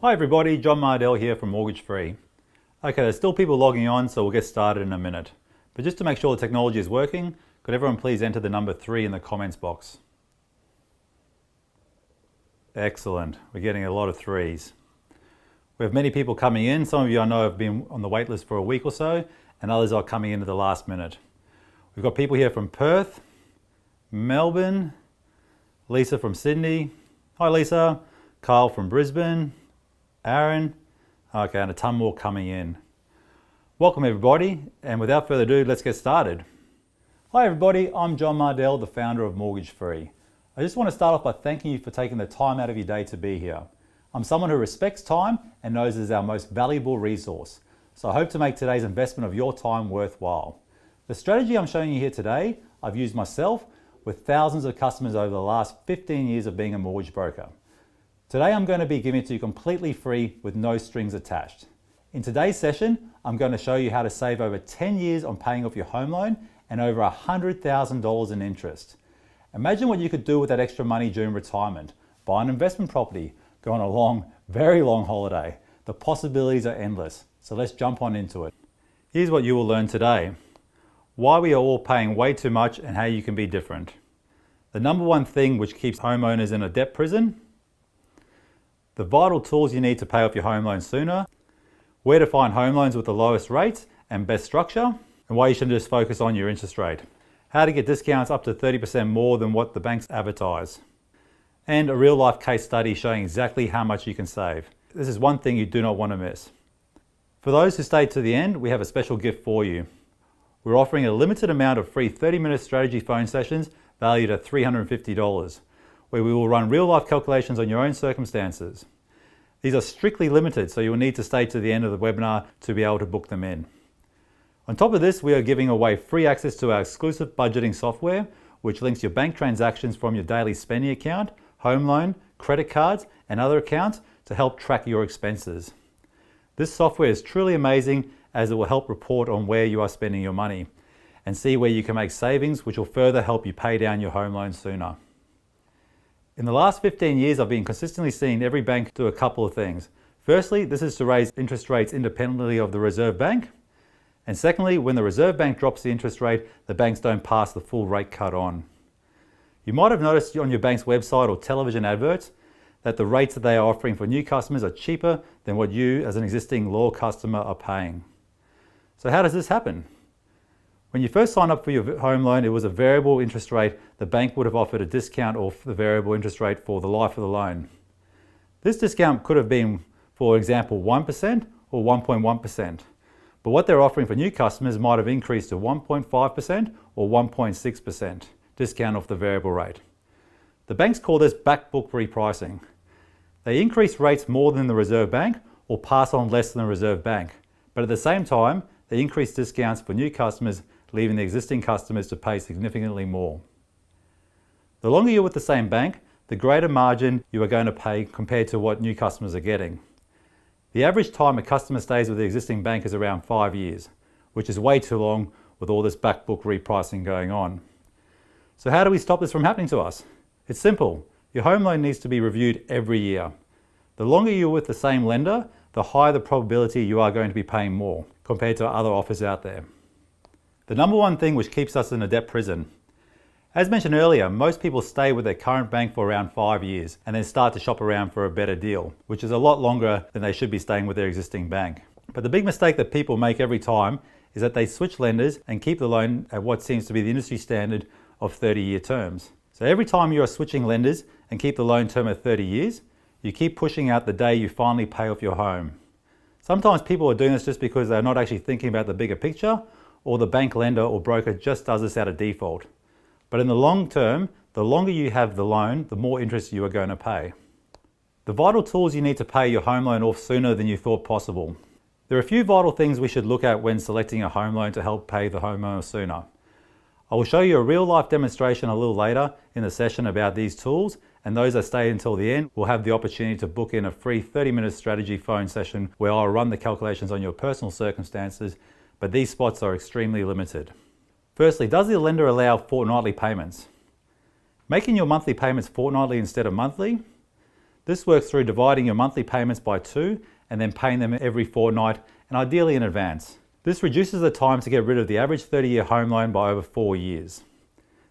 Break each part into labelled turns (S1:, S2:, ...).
S1: Hi everybody, John Mardell here from Mortgage Free. Okay, there's still people logging on, so we'll get started in a minute. But just to make sure the technology is working, could everyone please enter the number 3 in the comments box? Excellent, we're getting a lot of 3s. We have many people coming in. Some of you I know have been on the wait list for a week or so, and others are coming in at the last minute. We've got people here from Perth, Melbourne, Lisa from Sydney. Hi Lisa. Kyle from Brisbane, Aaron. Okay, and a ton more coming in. Welcome everybody, and without further ado, let's get started. Hi everybody, I'm John Mardell, the founder of Mortgage Free. I just want to start off by thanking you for taking the time out of your day to be here. I'm someone who respects time and knows it is our most valuable resource. So I hope to make today's investment of your time worthwhile. The strategy I'm showing you here today, I've used myself with thousands of customers over the last 15 years of being a mortgage broker. Today I'm going to be giving it to you completely free with no strings attached. In today's session, I'm going to show you how to save over 10 years on paying off your home loan and over $100,000 in interest. Imagine what you could do with that extra money during retirement. Buy an investment property, go on a long, very long holiday. The possibilities are endless. So let's jump on into it. Here's what you will learn today. Why we are all paying way too much and how you can be different. The number one thing which keeps homeowners in a debt prison. The vital tools you need to pay off your home loan sooner, where to find home loans with the lowest rates and best structure, and why you should just focus on your interest rate. How to get discounts up to 30% more than what the banks advertise. And a real life case study showing exactly how much you can save. This is one thing you do not want to miss. For those who stay to the end, we have a special gift for you. We're offering a limited amount of free 30-minute strategy phone sessions valued at $350. Where we will run real-life calculations on your own circumstances. These are strictly limited, so you will need to stay to the end of the webinar to be able to book them in. On top of this, we are giving away free access to our exclusive budgeting software, which links your bank transactions from your daily spending account, home loan, credit cards, and other accounts to help track your expenses. This software is truly amazing as it will help report on where you are spending your money and see where you can make savings, which will further help you pay down your home loan sooner. In the last 15 years, I've been consistently seeing every bank do a couple of things. Firstly, this is to raise interest rates independently of the Reserve Bank. And secondly, when the Reserve Bank drops the interest rate, the banks don't pass the full rate cut on. You might have noticed on your bank's website or television adverts that the rates that they are offering for new customers are cheaper than what you as an existing loyal customer are paying. So how does this happen? When you first signed up for your home loan, it was a variable interest rate. The bank would have offered a discount off the variable interest rate for the life of the loan. This discount could have been, for example, 1% or 1.1%. But what they're offering for new customers might have increased to 1.5% or 1.6% discount off the variable rate. The banks call this back book repricing. They increase rates more than the Reserve Bank or pass on less than the Reserve Bank. But at the same time, they increase discounts for new customers, leaving the existing customers to pay significantly more. The longer you're with the same bank, the greater margin you are going to pay compared to what new customers are getting. The average time a customer stays with the existing bank is around 5 years, which is way too long with all this back book repricing going on. So how do we stop this from happening to us? It's simple. Your home loan needs to be reviewed every year. The longer you're with the same lender, the higher the probability you are going to be paying more compared to other offers out there. The number one thing which keeps us in a debt prison. As mentioned earlier, most people stay with their current bank for around 5 years and then start to shop around for a better deal, which is a lot longer than they should be staying with their existing bank. But the big mistake that people make every time is that they switch lenders and keep the loan at what seems to be the industry standard of 30-year terms. So every time you are switching lenders and keep the loan term at 30 years, you keep pushing out the day you finally pay off your home. Sometimes people are doing this just because they're not actually thinking about the bigger picture, or the bank lender or broker just does this out of default. But in the long term, the longer you have the loan, the more interest you are going to pay. The vital tools you need to pay your home loan off sooner than you thought possible. There are a few vital things we should look at when selecting a home loan to help pay the home loan sooner. I will show you a real life demonstration a little later in the session about these tools, and those that stay until the end will have the opportunity to book in a free 30-minute strategy phone session where I'll run the calculations on your personal circumstances, but these spots are extremely limited. Firstly, does the lender allow fortnightly payments? Making your monthly payments fortnightly instead of monthly? This works through dividing your monthly payments by 2 and then paying them every fortnight and ideally in advance. This reduces the time to get rid of the average 30-year home loan by over 4 years.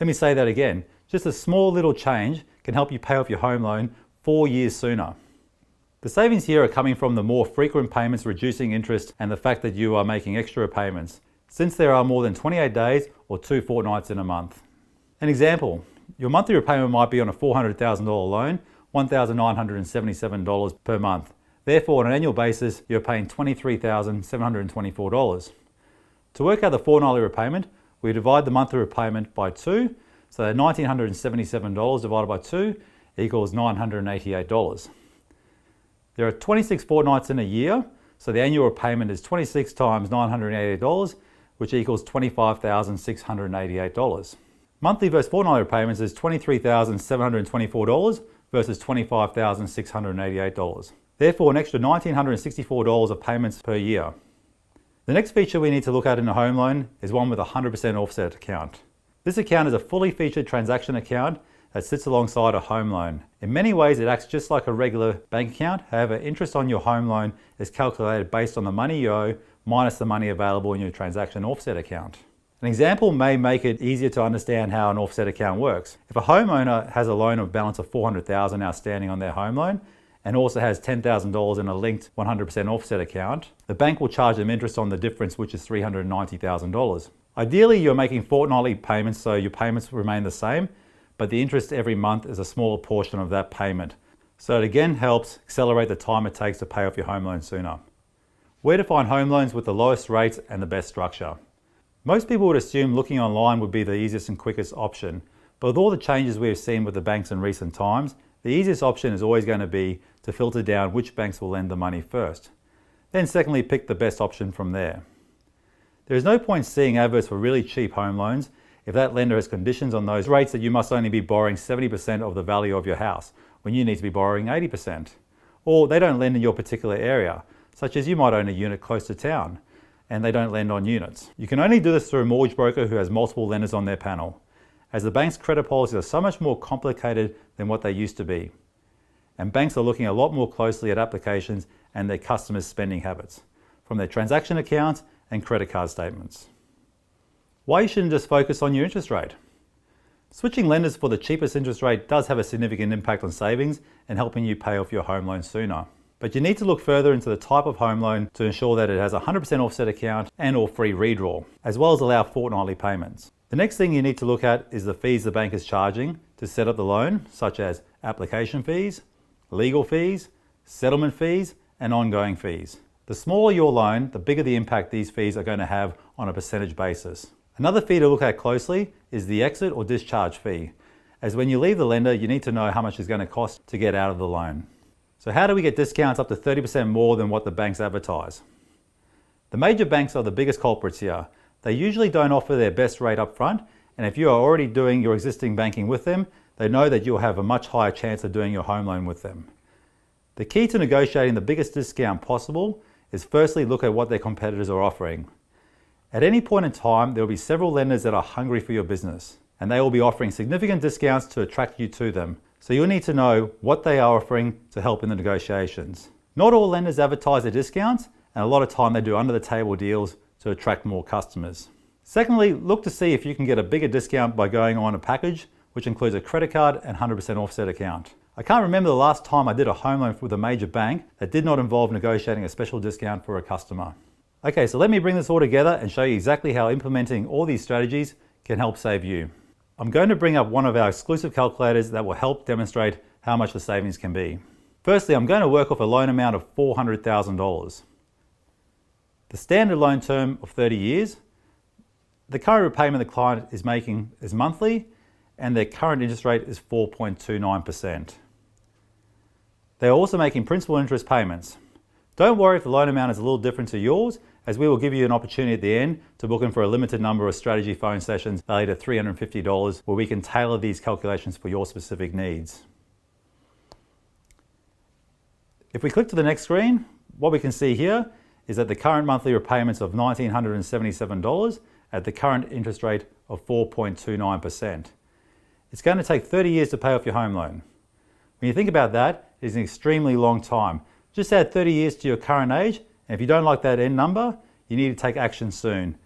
S1: Let me say that again. Just a small little change can help you pay off your home loan 4 years sooner. The savings here are coming from the more frequent payments reducing interest and the fact that you are making extra payments, since there are more than 28 days or 2 fortnights in a month. An example, your monthly repayment might be on a $400,000 loan, $1,977 per month. Therefore, on an annual basis, you're paying $23,724. To work out the fortnightly repayment, we divide the monthly repayment by 2, so that $1,977 divided by 2 equals $988. There are 26 fortnights in a year, so the annual repayment is 26 times $988, which equals $25,688. Monthly versus fortnightly repayments is $23,724 versus $25,688. Therefore, an extra $1,964 of payments per year. The next feature we need to look at in a home loan is one with a 100% offset account. This account is a fully featured transaction account that sits alongside a home loan. In many ways, it acts just like a regular bank account. However, interest on your home loan is calculated based on the money you owe minus the money available in your transaction offset account. An example may make it easier to understand how an offset account works. If a homeowner has a loan of balance of $400,000 outstanding on their home loan and also has $10,000 in a linked 100% offset account, the bank will charge them interest on the difference, which is $390,000. Ideally, you're making fortnightly payments, so your payments remain the same, but the interest every month is a smaller portion of that payment. So it again helps accelerate the time it takes to pay off your home loan sooner. Where to find home loans with the lowest rates and the best structure? Most people would assume looking online would be the easiest and quickest option, but with all the changes we have seen with the banks in recent times, the easiest option is always going to be to filter down which banks will lend the money first. Then secondly, pick the best option from there. There is no point seeing adverts for really cheap home loans if that lender has conditions on those rates that you must only be borrowing 70% of the value of your house when you need to be borrowing 80%. Or they don't lend in your particular area, such as you might own a unit close to town and they don't lend on units. You can only do this through a mortgage broker who has multiple lenders on their panel, as the bank's credit policies are so much more complicated than what they used to be. And banks are looking a lot more closely at applications and their customers' spending habits, from their transaction accounts and credit card statements. Why you shouldn't just focus on your interest rate? Switching lenders for the cheapest interest rate does have a significant impact on savings and helping you pay off your home loan sooner. But you need to look further into the type of home loan to ensure that it has a 100% offset account and or free redraw, as well as allow fortnightly payments. The next thing you need to look at is the fees the bank is charging to set up the loan, such as application fees, legal fees, settlement fees, and ongoing fees. The smaller your loan, the bigger the impact these fees are going to have on a percentage basis. Another fee to look at closely is the exit or discharge fee, as when you leave the lender, you need to know how much it's going to cost to get out of the loan. So how do we get discounts up to 30% more than what the banks advertise? The major banks are the biggest culprits here. They usually don't offer their best rate up front, and if you are already doing your existing banking with them, they know that you'll have a much higher chance of doing your home loan with them. The key to negotiating the biggest discount possible is firstly look at what their competitors are offering. At any point in time, there will be several lenders that are hungry for your business, and they will be offering significant discounts to attract you to them. So you'll need to know what they are offering to help in the negotiations. Not all lenders advertise their discounts, and a lot of time they do under the table deals to attract more customers. Secondly, look to see if you can get a bigger discount by going on a package, which includes a credit card and 100% offset account. I can't remember the last time I did a home loan with a major bank that did not involve negotiating a special discount for a customer. Okay, so let me bring this all together and show you exactly how implementing all these strategies can help save you. I'm going to bring up one of our exclusive calculators that will help demonstrate how much the savings can be. Firstly, I'm going to work off a loan amount of $400,000. The standard loan term of 30 years, the current repayment the client is making is monthly, and their current interest rate is 4.29%. They are also making principal interest payments. Don't worry if the loan amount is a little different to yours, as we will give you an opportunity at the end to book in for a limited number of strategy phone sessions valued at $350, where we can tailor these calculations for your specific needs. If we click to the next screen, what we can see here is that the current monthly repayments of $1,977 at the current interest rate of 4.29%. It's going to take 30 years to pay off your home loan. When you think about that, it's an extremely long time. Just add 30 years to your current age, and if you don't like that end number, you need to take action soon.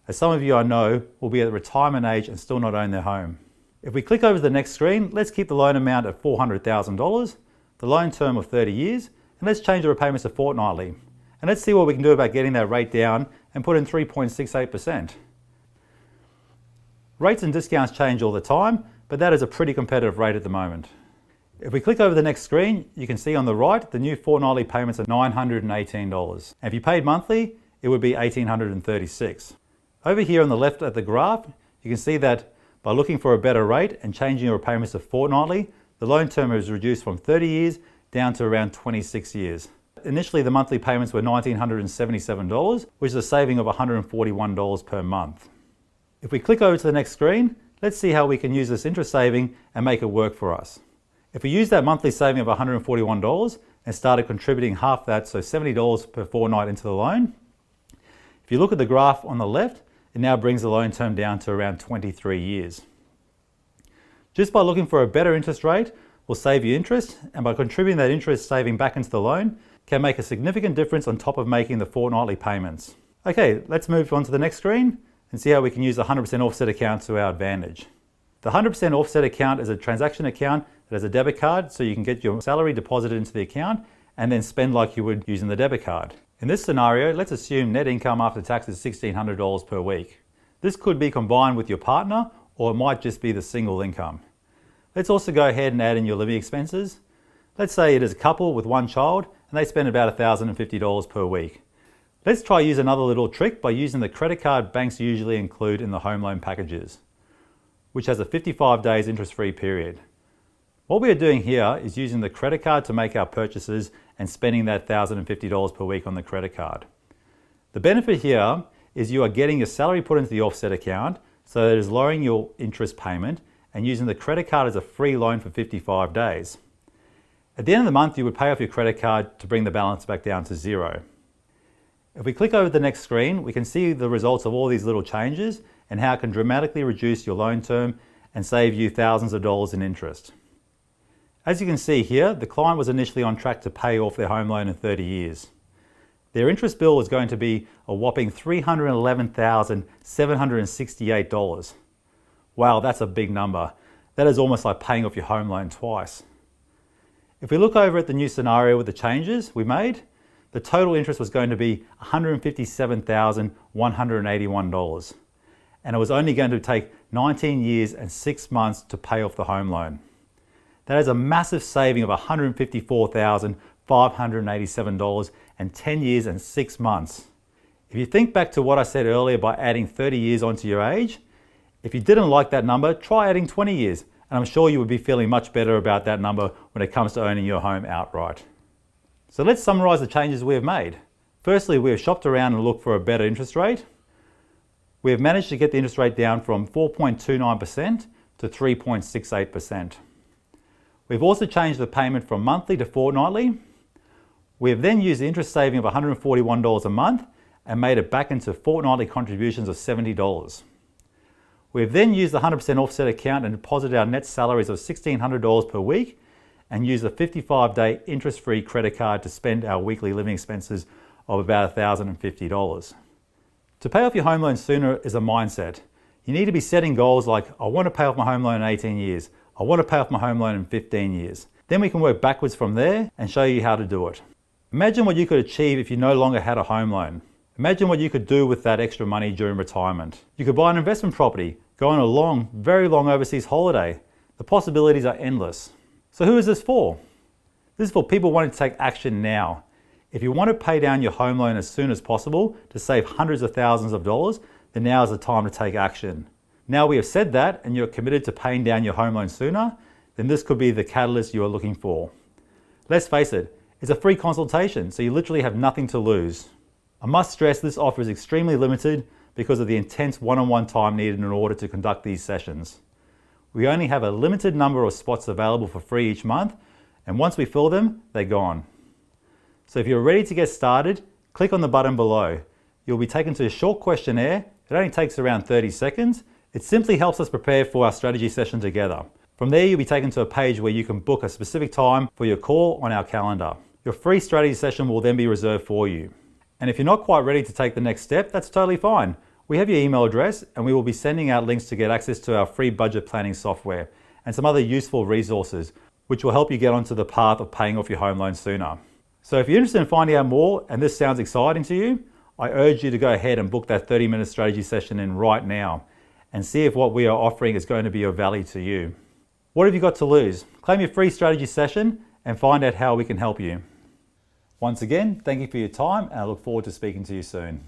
S1: As some of you I know will be at retirement age and still not own their home. If we click over to the next screen, let's keep the loan amount at $400,000, the loan term of 30 years, and let's change the repayments to fortnightly. And let's see what we can do about getting that rate down and put in 3.68%. Rates and discounts change all the time, but that is a pretty competitive rate at the moment. If we click over the next screen, you can see on the right, the new fortnightly payments are $918. And if you paid monthly, it would be $1,836. Over here on the left at the graph, you can see that by looking for a better rate and changing your payments to fortnightly, the loan term is reduced from 30 years down to around 26 years. Initially, the monthly payments were $1,977, which is a saving of $141 per month. If we click over to the next screen, let's see how we can use this interest saving and make it work for us. If we use that monthly saving of $141 and started contributing half that, so $70 per fortnight into the loan, if you look at the graph on the left, it now brings the loan term down to around 23 years. Just by looking for a better interest rate will save you interest, and by contributing that interest saving back into the loan can make a significant difference on top of making the fortnightly payments. Okay, let's move on to the next screen and see how we can use the 100% offset account to our advantage. The 100% offset account is a transaction account that has a debit card, so you can get your salary deposited into the account and then spend like you would using the debit card. In this scenario, let's assume net income after tax is $1,600 per week. This could be combined with your partner, or it might just be the single income. Let's also go ahead and add in your living expenses. Let's say it is a couple with one child and they spend about $1,050 per week. Let's try use another little trick by using the credit card banks usually include in the home loan packages, which has a 55 days interest-free period. What we are doing here is using the credit card to make our purchases and spending that $1,050 per week on the credit card. The benefit here is you are getting your salary put into the offset account, so it is lowering your interest payment and using the credit card as a free loan for 55 days. At the end of the month, you would pay off your credit card to bring the balance back down to zero. If we click over the next screen, we can see the results of all these little changes and how it can dramatically reduce your loan term and save you thousands of dollars in interest. As you can see here, the client was initially on track to pay off their home loan in 30 years. Their interest bill was going to be a whopping $311,768. Wow, that's a big number. That is almost like paying off your home loan twice. If we look over at the new scenario with the changes we made, the total interest was going to be $157,181. And it was only going to take 19 years and 6 months to pay off the home loan. That is a massive saving of $154,587 and 10 years and 6 months. If you think back to what I said earlier by adding 30 years onto your age, if you didn't like that number, try adding 20 years, and I'm sure you would be feeling much better about that number when it comes to owning your home outright. So let's summarize the changes we have made. Firstly, we have shopped around and looked for a better interest rate. We have managed to get the interest rate down from 4.29% to 3.68%. We've also changed the payment from monthly to fortnightly. We have then used the interest saving of $141 a month and made it back into fortnightly contributions of $70. We have then used the 100% offset account and deposited our net salaries of $1,600 per week and used a 55-day interest-free credit card to spend our weekly living expenses of about $1,050. To pay off your home loan sooner is a mindset. You need to be setting goals like, I want to pay off my home loan in 18 years. I want to pay off my home loan in 15 years. Then we can work backwards from there and show you how to do it. Imagine what you could achieve if you no longer had a home loan. Imagine what you could do with that extra money during retirement. You could buy an investment property, go on a long, very long overseas holiday. The possibilities are endless. So who is this for? This is for people wanting to take action now. If you want to pay down your home loan as soon as possible to save hundreds of thousands of dollars, then now is the time to take action. Now we have said that and you're committed to paying down your home loan sooner, then this could be the catalyst you are looking for. Let's face it, it's a free consultation, so you literally have nothing to lose. I must stress this offer is extremely limited because of the intense one-on-one time needed in order to conduct these sessions. We only have a limited number of spots available for free each month, and once we fill them, they're gone. So if you're ready to get started, click on the button below. You'll be taken to a short questionnaire. It only takes around 30 seconds. It simply helps us prepare for our strategy session together. From there, you'll be taken to a page where you can book a specific time for your call on our calendar. Your free strategy session will then be reserved for you. And if you're not quite ready to take the next step, that's totally fine. We have your email address and we will be sending out links to get access to our free budget planning software and some other useful resources, which will help you get onto the path of paying off your home loan sooner. So if you're interested in finding out more and this sounds exciting to you, I urge you to go ahead and book that 30-minute strategy session in right now and see if what we are offering is going to be of value to you. What have you got to lose? Claim your free strategy session and find out how we can help you. Once again, thank you for your time and I look forward to speaking to you soon.